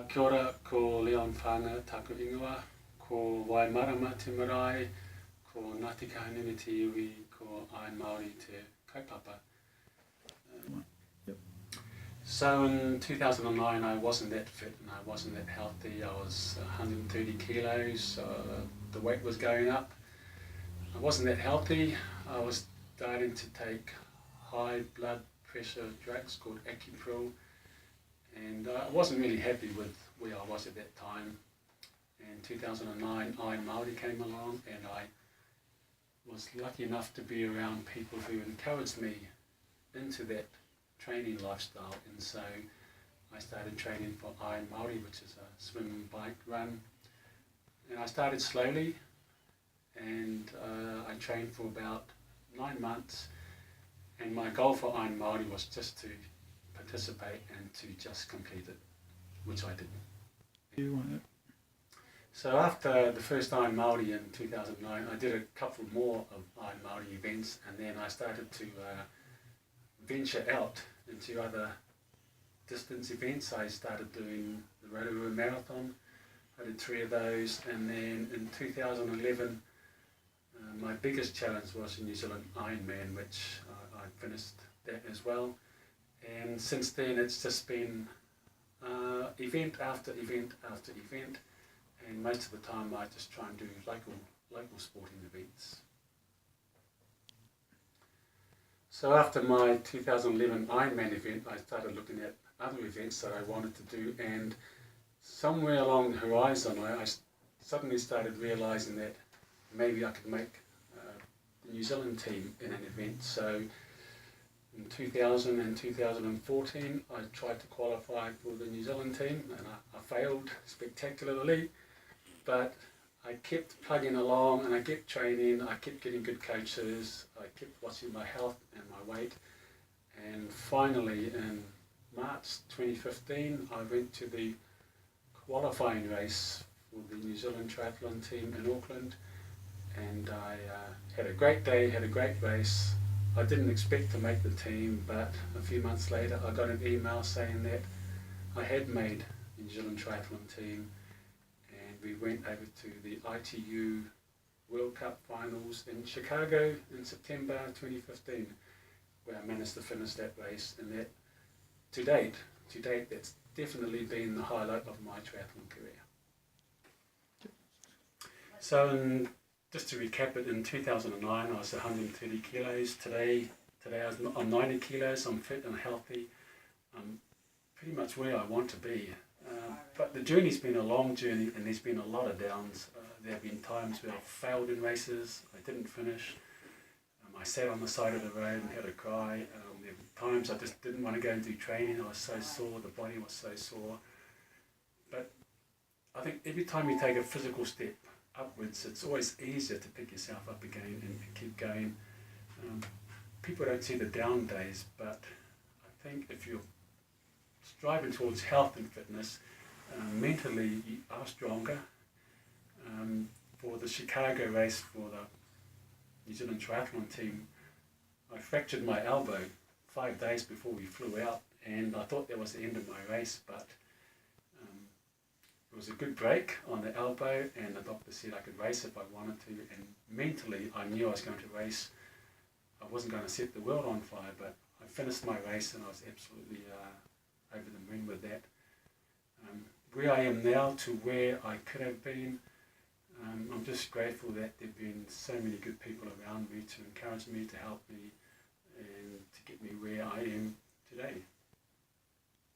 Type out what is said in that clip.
Kia ora, ko Leon whaanga taku ingoa, ko Waimarama te marae, ko Ngāti Kahanini te iwi, ko Ai Māori te kaupapa. Yep. So in 2009 I wasn't that fit and I wasn't that healthy. I was 130 kilos, the weight was going up. I wasn't that healthy. I was starting to take high blood pressure drugs called Acupril, and I wasn't really happy with where I was at that time. In 2009 Ai Māori came along, and I was lucky enough to be around people who encouraged me into that training lifestyle, and so I started training for Ai Māori, which is a swim, bike, run, and I started slowly, and I trained for about 9 months, and my goal for Ai Māori was just to participate and to just complete it, which I did. You want it? So after the first Ai Māori in 2009, I did a couple more of Ai Māori events, and then I started to venture out into other distance events. I started doing the Rotorua Marathon. I did 3 of those, and then in 2011 my biggest challenge was the New Zealand Ironman, which I finished that as well. And since then it's just been event after event after event, and most of the time I just try and do local sporting events. So after my 2011 Ironman event, I started looking at other events that I wanted to do, and somewhere along the horizon I suddenly started realising that maybe I could make the New Zealand team in an event. So in 2000 and 2014 I tried to qualify for the New Zealand team, and I failed spectacularly, but I kept plugging along and I kept training, I kept getting good coaches, I kept watching my health and my weight, and finally in March 2015 I went to the qualifying race for the New Zealand triathlon team in Auckland, and I had a great day, had a great race. I didn't expect to make the team, but a few months later I got an email saying that I had made the New Zealand triathlon team, and we went over to the ITU World Cup finals in Chicago in September 2015, where I managed to finish that race, and that to date that's definitely been the highlight of my triathlon career. So just to recap it, in 2009 I was 130 kilos. Today I'm 90 kilos, I'm fit and healthy. I'm pretty much where I want to be. But the journey's been a long journey, and there's been a lot of downs. There have been times where I've failed in races, I didn't finish. I sat on the side of the road and had a cry. There were times I just didn't want to go and do training. I was so sore, the body was so sore. But I think every time you take a physical step upwards, it's always easier to pick yourself up again and keep going. People don't see the down days, but I think if you're striving towards health and fitness, mentally you are stronger. For the Chicago race for the New Zealand triathlon team, I fractured my elbow 5 days before we flew out, and I thought that was the end of my race, but it was a good break on the elbow, and the doctor said I could race if I wanted to, and mentally I knew I was going to race. I wasn't going to set the world on fire, but I finished my race and I was absolutely over the moon with that. Where I am now to where I could have been, I'm just grateful that there have been so many good people around me to encourage me, to help me,